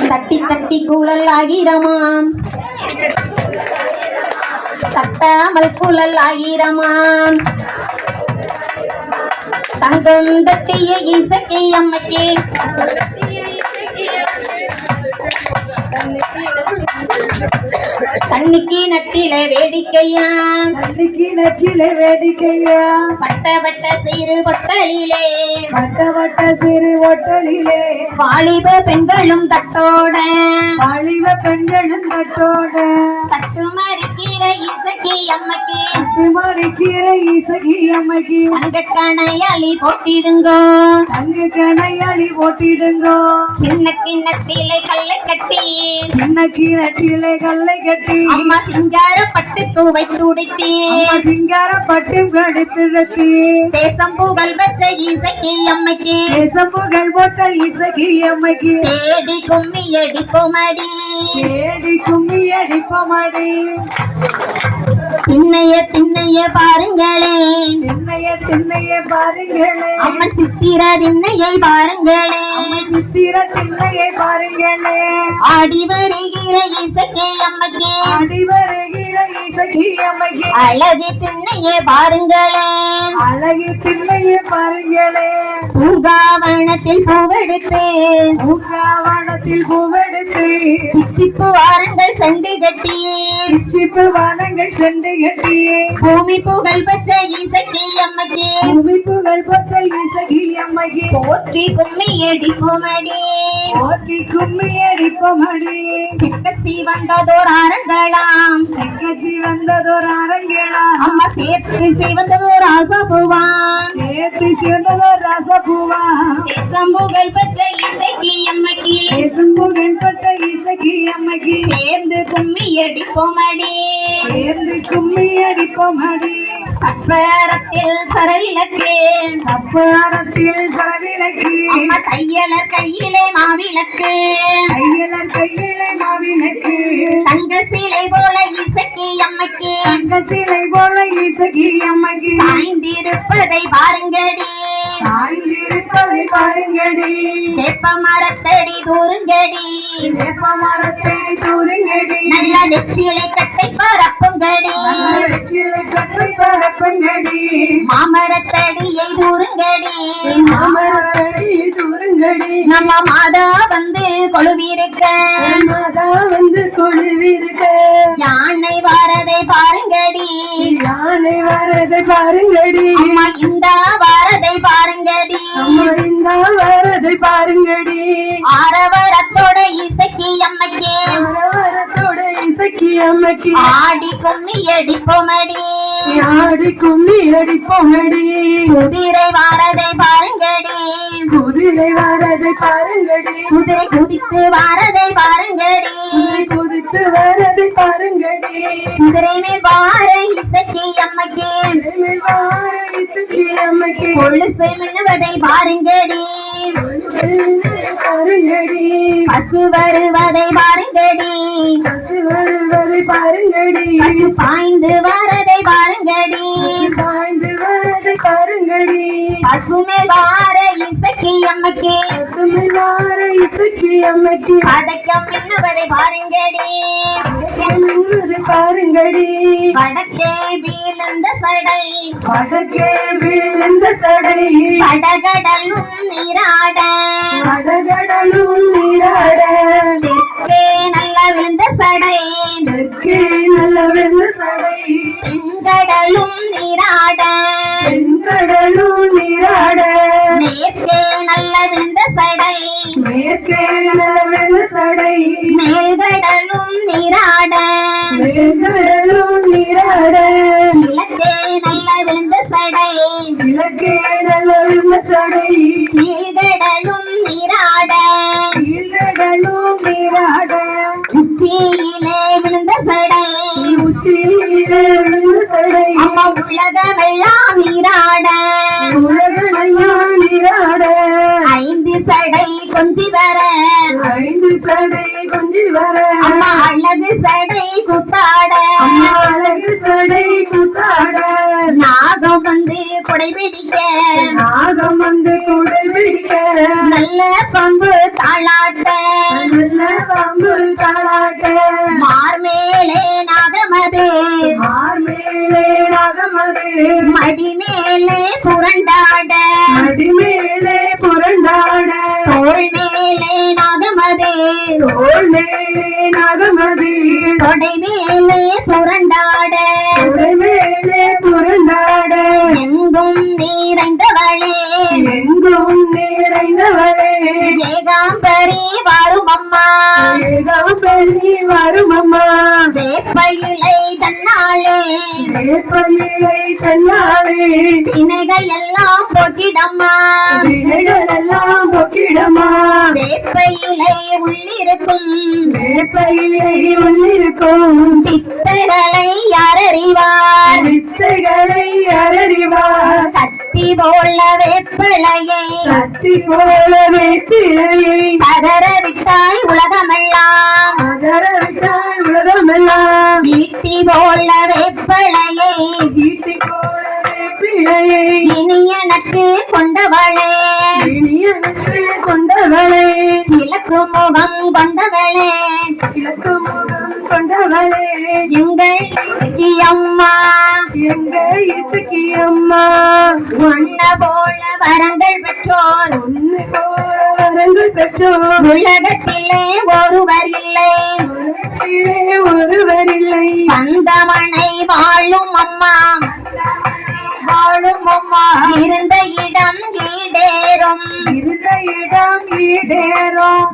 தட்டி தட்டி கூழல் ஆகிரமாம் தட்டாமல் கூழல் ஆகிரமாம் தங்கம் தட்டிய இசக்கி அம்மைக்கு தண்ணிக்கு நட்டிலே வேடிக்கையா தண்ணிக்கு நட்டிலே வேடிக்கையா வட்ட வட்ட சிறு ஒட்டலிலே வட்ட வட்ட சிறு ஒட்டலிலே வாலிப பெண்களும் தட்டோட வாலிப பெண்களும் தட்டோட தட்டு மறிக்கிற இசக்கி அம்மைக்கு மறிக்கிற இசக்கி அம்மைக்கு அங்க கணையாளி போட்டிடுங்கோ அங்க கணையாளி போட்டிடுங்கோ சின்ன கிண்ணத்திலே கல்லை கட்டி சின்ன கிணற்றிலே கல்லை கட்டி அம்மா சிங்கார பட்டு தூவை துடைத்தே சிங்கார பட்டு கடித்து தேசம் புகழ் பெற்ற இசக்கி அம்மைக்கு தேசம் புகழ் போட்ட இசக்கி அம்மைக்கு தேடி கும்மி அடிப்போமடி தேடி கும்மி அடிப்போமடி திண்ணைய திண்ணைய பாருங்களே திண்ணைய திண்ணைய பாருங்களே அம்மன் சித்திர திண்ணையை பாருங்களே சித்திர திண்ணையை பாருங்களே ஆடி வருகிற இசக்கி அம்மைக்கு ஆடி வருகிற இசக்கி அம்மைக்கு அழகு திண்ணையை பாருங்களே அழகு திண்ணையை பாருங்களே பூங்காவனத்தில் பூவெடுத்து பூங்காவனத்தில் பூவெடுத்து பிச்சிப்பு வாரங்கள் செண்டு கட்டி பிச்சிப்பு வானங்கள் சென்று கட்டி பூமி புகழ் பெற்ற இசக்கி அம்மைக்கு பூமி புகழ் பெற்ற இசக்கி அம்மைக்கு போற்றி கும்மி அடிப்போமடி போற்றி கும்மி அடிப்போமடி சிக்கசி வந்ததோர் அரங்களாம் சிக்கச்சி வந்ததோர் அரங்கேளா அம்மா சேர்த்து சிவந்ததோர் ஆசபுவான் சேர்த்து சேர்ந்ததோர் ரசபூவா தேசம் புகழ் பெற்ற இசக்கி அம்மைக்கு தேசம் புகழ் பெற்ற இசக்கி அம்மைக்கு சேர்ந்து கும்மி அடிப்போமடி சேர்ந்து கும்மி அடிப்போமடி சப்பரத்தில் சரவிளக்கு சப்பாரத்தில் சரவிளக்கு அம்மா தையலர் கையிலே மாவிளக்கு கையலர் கையிலே மாவிளக்கு தங்க சிலை போல இசக்கி அம்மைக்கு தங்க சிலை போல இசக்கி அம்மைக்கு சாய்ந்திருப்பதை பாருங்கடி சாய்ந்திருப்பதை பாருங்கடி வேப்ப மரத்தடி தூருங்கடி வேப்ப மரத்தை சூருங்கடி நல்ல வெற்றிலை கட்டை பரப்புங்கடி வெற்றிலை கட்டை பரப்புங்கடி மாமரத்தடியை தூருங்கடி மாமரத்தடி சூருங்கடி நம்ம மாதா வந்து கொழுவிருக்க மாதா வந்து கொழுவிருக்க யானை வாரதை பாருங்கடி யானை வரதை பாருங்கடி அம்மா இந்த வாரதை பாருங்கடி அம்மா இந்த வரதை பாருங்கடி ஆரவரத்தோட இசக்கி அம்மைக்கு ஆரவாரத்தோட இசக்கி அம்மைக்கு ஆடி கும்மி அடிப்போமடி ஆடி கும்மி அடிப்போமடி குதிரை வாரதை பாருங்கடி குதிரை வரதை பாருங்கடி குதிரை குதித்து வாரதை பாருங்கடி குதித்து வரதை பாருங்கடி குதிரை மேல் வார இசக்கி அம்மைக்கு மேல் வார இசக்கி அம்மைக்கு கொலுசை மின்னுவதை பாருங்கடி பாருங்கடி பசு வருவதை பாருங்கடி பசு வருவதை பாருங்கடி பசு பாய்ந்து வரதை பாருங்கடி பாய்ந்து வரதை பாருங்கடி பசுமே வார இசக்கி அம்மைக்கு பசுமை வார இசக்கி அம்மைக்கு பதக்கம் மின்னுவதை பாருங்கடி பாருங்கடி வடக்கே வீழ்ந்த சடை வடக்கே விழுந்த சடை கடகடலும் நீராட வடகடலும் நீராட தெற்கே நல்ல விழுந்த சடை தெற்கே நல்ல விழுந்த சடை தென்கடலும் நீராட தென்கடலும் நீராட மேற்கே நல்ல விழுந்த சடை மேற்கே நல்ல விழுந்த சடை மேல்கடலும் நீராட மேற்கடலும் நீராட கிழக்கே நல்ல விழுந்த சடை கிழக்கே நல்ல விழுந்த சடை கீழ்கடலும் நீராட கீழ்கடலும் நீராட உச்சியிலே விழுந்த சடை உச்சியிலே விழுந்த சடை அம்மா உலகமெல்லாம் நீராட உலகமெல்லாம் நீராட ஐந்து சடை கொஞ்சி வர ஐந்து சடை கொஞ்சி வர அம்மா அழகு சடை குத்தாட அம்மா அழகு சடை குத்தாட நாகம் வந்து கொடை பிடிக்க நாகம் வந்து கூட நல்ல பம்பு தாளாட்ட நல்ல பாம்பு தாளாட்ட மார்மேலே நாகமது மார்மேலே நாகமது மடி மேலே புரண்டாட அடிமேலே புரண்டாட தோள் மேலே நாகமது தோள் மேலே நாகமது தொடை மேலே புரண்டாட மேலே புரண்டாட எங்கும் நிறைந்தவளே எங்கும் நிறைந்தவளே ஏகாம்பரி வரும் அம்மா ஏகாம்பரி வரும் அம்மா வேப்பயிலை தன்னாளே வேப்பயிலை தன்னாலே திணைகள் எல்லாம் போக்கிடம்மா வினைகள் எல்லாம் பொக்கிடமா வேப்பயிலை உள்ளிருக்கும் வேப்பயிலை உள்ளிருக்கும் பித்தர்களை யாரறிவார் வித்தைகளை அறிவார் கத்தி போல வேப்பிலையை கத்தி போல வேப்பிலையை பதற விட்டாய் உலகமெல்லாம் அகரவிட்டாய் உலகமெல்லாம் ஈட்டி போல வேப்பிலையை ஈட்டி போல வேப்பிலையை இனியனக்கு கொண்டவளே இனியனுக்கு கொண்டவளே இலக்கு முகம் கொண்டவளே இலக்கு முகம் கொண்டவளே எங்கள் இசக்கி அம்மா எங்க இசக்கி அம்மா ஒன்ன போல வரங்கள் பெற்றோர் உன்னை போல வரங்கள் பெற்றோர் உலகத்திலே ஒருவர் இல்லை உலகத்திலே ஒருவர் இல்லை பந்தமனை வாழும் அம்மா வாழும் அம்மா இருந்த இடம் ஈடேறும் இருந்த இடம் ஈடேறும்